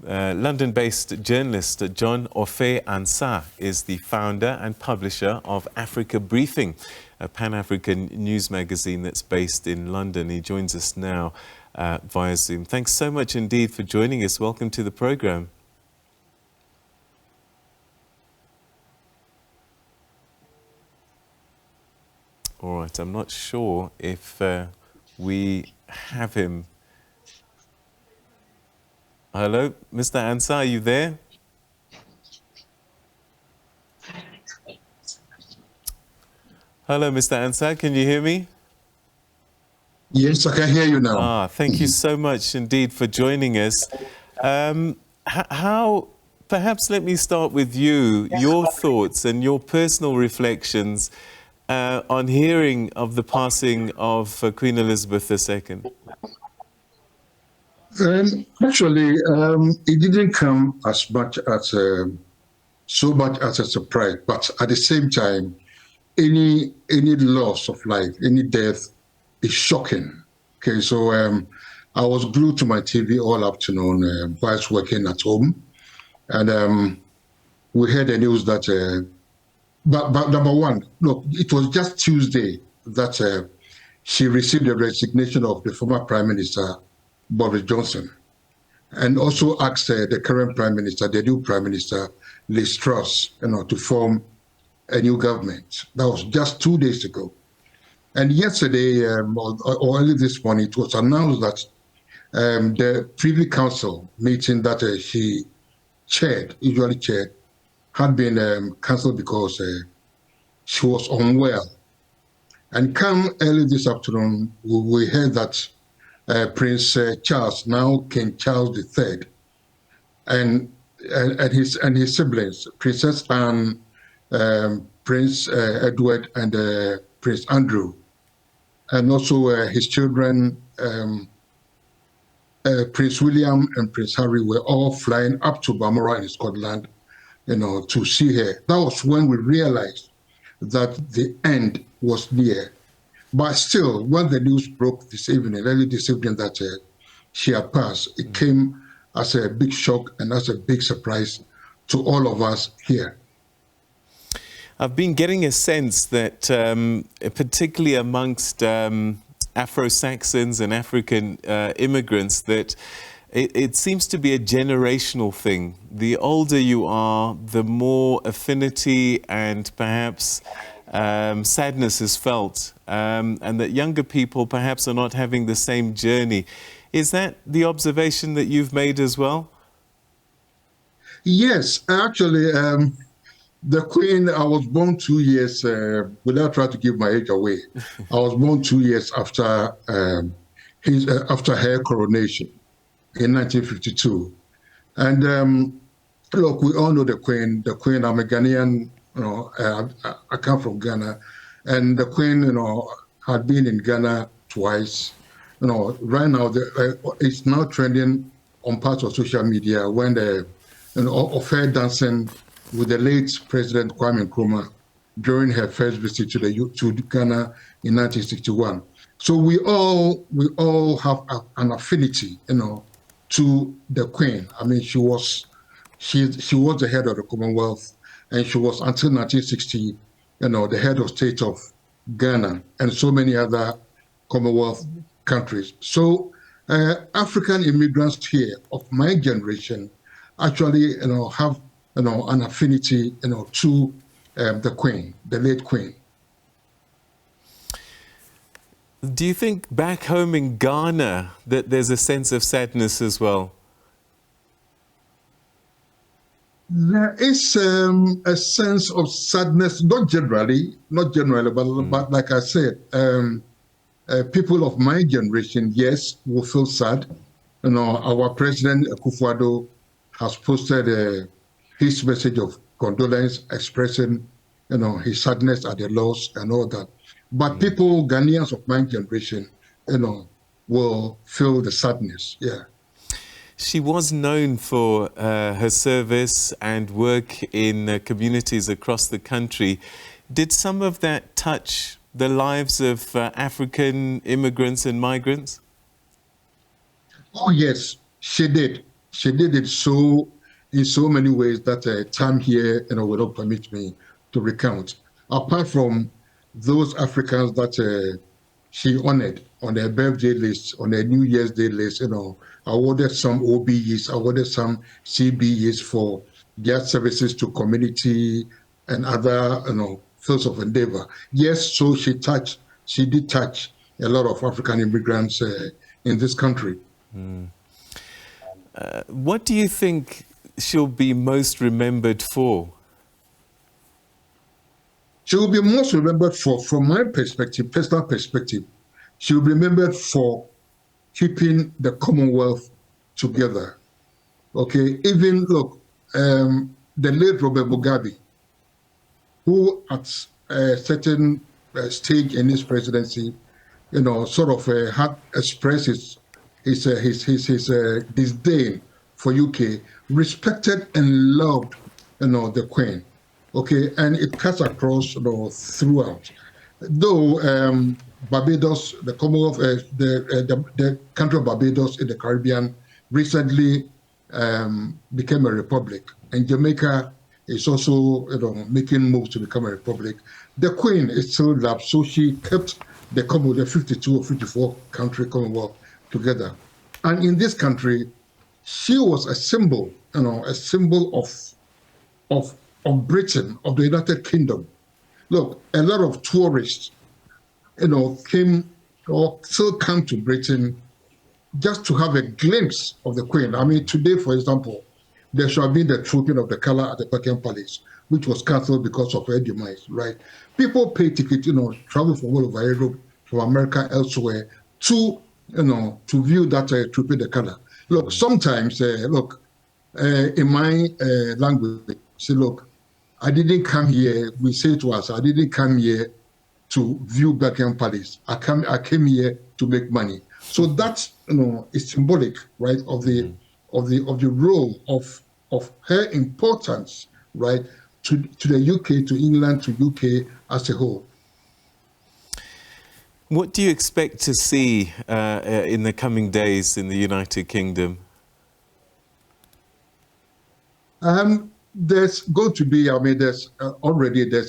London-based journalist Jon Offei-Ansah is the founder and publisher of Africa Briefing, a Pan-African news magazine that's based in London. He joins us now via Zoom. Thanks so much indeed for joining us. Welcome to the program. All right, I'm not sure if we have him. Hello, Mr. Ansah, are you there? Hello, Mr. Ansah, can you hear me? Yes, I can hear you now. Thank you so much indeed for joining us. Perhaps let me start with you, your thoughts and your personal reflections on hearing of the passing of Queen Elizabeth II. Actually, it didn't come as much as so much as a surprise, but at the same time, any loss of life, any death is shocking. Okay, so I was glued to my TV all afternoon whilst working at home, and we heard the news that. But number one, look, it was just Tuesday that she received the resignation of the former Prime Minister Boris Johnson, and also asked the current Prime Minister, the new Prime Minister, Liz Truss, to form a new government. That was just 2 days ago. And yesterday, or early this morning, it was announced that the Privy Council meeting that she usually chaired, had been cancelled because she was unwell. And come early this afternoon, we heard that Prince Charles, now King Charles III, and his siblings, Princess Anne, Prince Edward, and Prince Andrew, and also his children, Prince William and Prince Harry, were all flying up to Balmoral in Scotland, to see her. That was when we realized that the end was near. But still, when the news broke this evening, early this evening, that she had passed, it came as a big shock and as a big surprise to all of us here. I've been getting a sense that, particularly amongst Afro-Saxons and African immigrants, that it seems to be a generational thing. The older you are, the more affinity and perhaps sadness is felt, and that younger people perhaps are not having the same journey. Is that the observation that you've made as well? Yes, actually, the Queen, I was born 2 years, without trying to give my age away, I was born 2 years after after her coronation in 1952. And look, we all know the Queen. The Queen, I'm a Ghanaian, I come from Ghana. And the Queen, had been in Ghana twice. Right now, it's now trending on parts of social media when of her dancing with the late President Kwame Nkrumah during her first visit to Ghana in 1961. So we all have an affinity, to the Queen. I mean, she was the head of the Commonwealth, and she was until 1960, the head of state of Ghana and so many other Commonwealth countries. So African immigrants here of my generation actually, have an affinity, to the Queen, the late Queen. Do you think back home in Ghana that there's a sense of sadness as well? There is a sense of sadness, not generally, but like I said, people of my generation, yes, will feel sad. Our President Akufo-Addo has posted his message of condolence, expressing, his sadness at the loss and all that. But people, Ghanaians of my generation, will feel the sadness, yeah. She was known for her service and work in communities across the country. Did some of that touch the lives of African immigrants and migrants? Oh, yes, she did. she did it so in so many ways that time here, will not permit me to recount. Apart from those Africans that she honored on their birthday list, on their New Year's Day list, awarded some OBEs, awarded some CBEs for their services to community and other, fields of endeavor. Yes, so she did touch a lot of African immigrants in this country. What do you think she'll be most remembered for? She will be most remembered for, from my perspective, personal perspective, she will be remembered for keeping the Commonwealth together. Okay, even look, the late Robert Mugabe, who at a certain stage in his presidency, sort of had expressed his disdain for UK, respected and loved, the Queen. Okay, and it cuts across, throughout. Though Barbados, the Commonwealth, the country of Barbados in the Caribbean recently became a republic, and Jamaica is also, making moves to become a republic. The Queen is still loved, so she kept the Commonwealth, the 52 or 54 country Commonwealth together. And in this country, she was a symbol, a symbol of Britain, of the United Kingdom. Look, a lot of tourists, came or still come to Britain just to have a glimpse of the Queen. I mean, today, for example, there should have been the trooping of the colour at the Buckingham Palace, which was cancelled because of her demise, right? People pay tickets, travel from all over Europe, from America, elsewhere, to view that trooping the colour. Look, sometimes, in my language, say, look, I didn't come here, we say to us, I didn't come here to view Buckingham Palace. I came here to make money. So that, is symbolic, right, of the role of her importance, right, to the UK, to England, to UK as a whole. What do you expect to see in the coming days in the United Kingdom? There's going to be, there's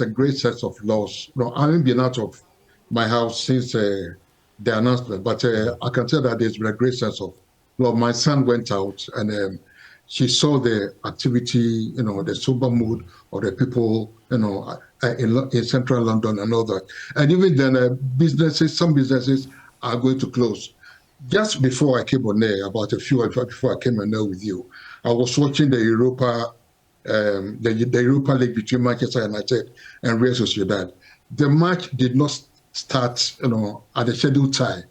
a great sense of loss. I haven't been out of my house since the announcement, but I can tell that there's been a great sense of, my son went out and she saw the activity, the sober mood of the people, in central London and all that. And even then, some businesses are going to close. Just before I came on air, about a few hours before I came on air with you, I was watching the Europa League between Manchester United and Real Sociedad. The match did not start, at the scheduled time.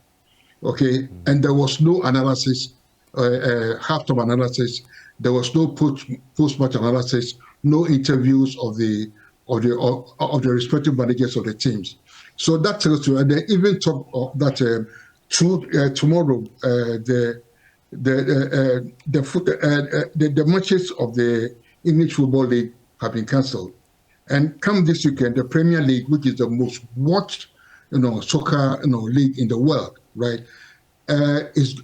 Okay, and there was no analysis, half-time analysis. There was no post-match analysis, no interviews of the respective managers of the teams. So that tells you, and they even talk of that tomorrow. The matches of the English Football League have been cancelled, and come this weekend, the Premier League, which is the most watched, soccer, league in the world, right,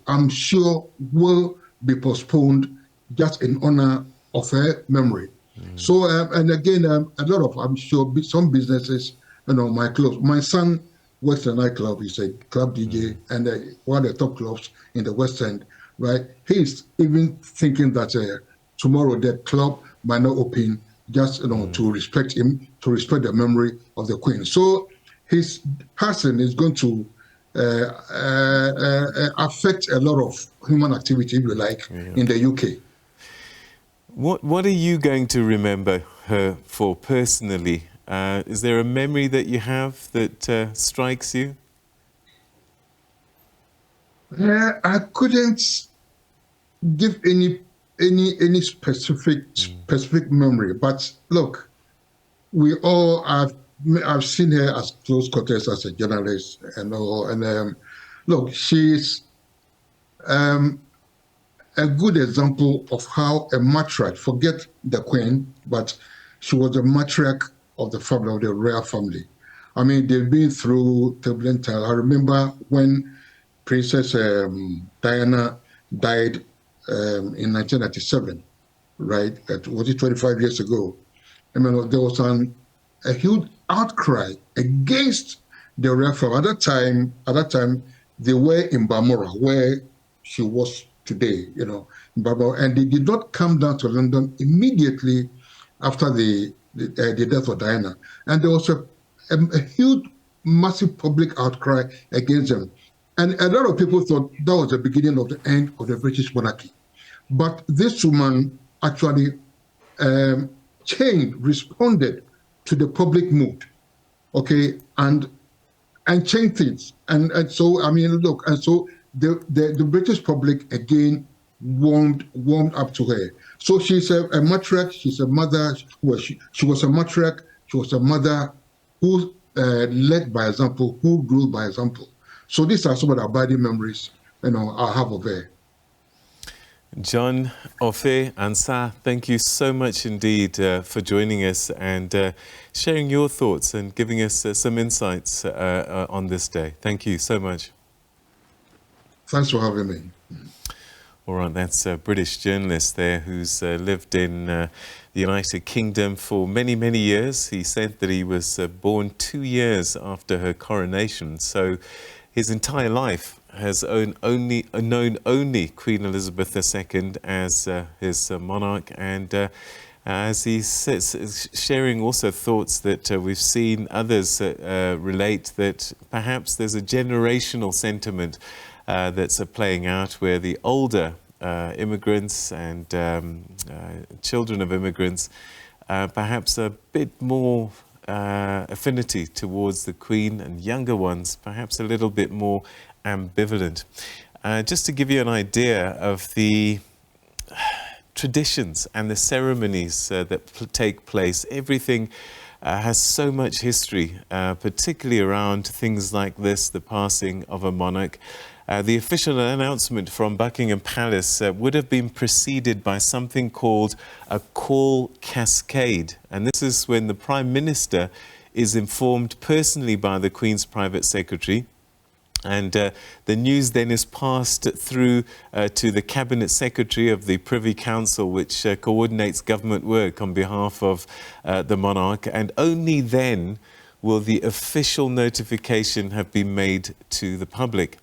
I'm sure will be postponed just in honor of her memory. So, and again, a lot of, I'm sure, some businesses, my son works in a nightclub. He's a club DJ, and one of the top clubs in the West End, right? He's even thinking that tomorrow the club might not open, just to respect him, to respect the memory of the Queen. So his passing is going to affect a lot of human activity, if you like, in the UK. What are you going to remember her for personally? Is there a memory that you have that strikes you? I couldn't give any specific memory, but look, I've seen her as close quarters as a journalist and all, and look, she's a good example of how a matriarch, forget the Queen, but she was a matriarch of the family, of the royal family. I mean, they've been through turbulent times. I remember when Princess Diana died in 1997, right? Was it 25 years ago? I mean, there was a huge outcry against the royal family. At that time, they were in Balmoral, where she was today, in Balmoral, and they did not come down to London immediately after the death of Diana. And there was a huge, massive public outcry against them. And a lot of people thought that was the beginning of the end of the British monarchy. But this woman actually responded to the public mood, okay, and changed things. And so, I mean, look, and so the British public again warmed up to her. So she's a matriarch, she's a mother, she was a matriarch, she was a mother who led by example, who ruled by example. So these are some of the abiding memories, I have of her. Jon Offei-Ansah, thank you so much indeed for joining us and sharing your thoughts and giving us some insights on this day. Thank you so much. Thanks for having me. All right, that's a British journalist there who's lived in the United Kingdom for many, many years. He said that he was born 2 years after her coronation, so his entire life has known only Queen Elizabeth II as his monarch, and as he says, sharing also thoughts that we've seen others relate, that perhaps there's a generational sentiment that's playing out where the older immigrants and children of immigrants perhaps a bit more affinity towards the Queen, and younger ones perhaps a little bit more ambivalent. Just to give you an idea of the traditions and the ceremonies that take place, everything has so much history, particularly around things like this, the passing of a monarch. The official announcement from Buckingham Palace would have been preceded by something called a call cascade. And this is when the Prime Minister is informed personally by the Queen's private secretary. And the news then is passed through to the Cabinet Secretary of the Privy Council, which coordinates government work on behalf of the monarch. And only then will the official notification have been made to the public.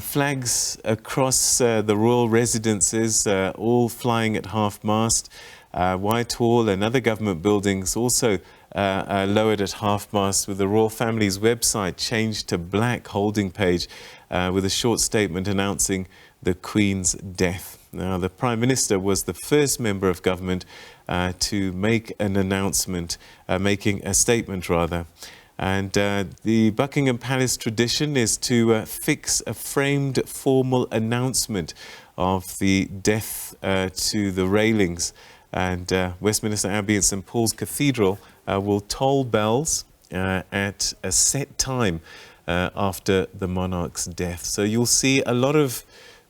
Flags across the royal residences, all flying at half-mast. Whitehall and other government buildings also lowered at half-mast, with the royal family's website changed to black holding page with a short statement announcing the Queen's death. Now, the Prime Minister was the first member of government to make an announcement, making a statement rather. And the Buckingham Palace tradition is to fix a framed formal announcement of the death to the railings. And Westminster Abbey and St Paul's Cathedral will toll bells at a set time after the monarch's death. So you'll see a lot of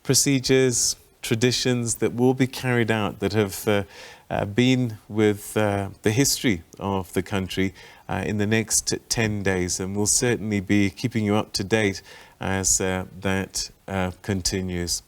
procedures, traditions that will be carried out that have been with the history of the country in the next 10 days, and we'll certainly be keeping you up to date as that continues.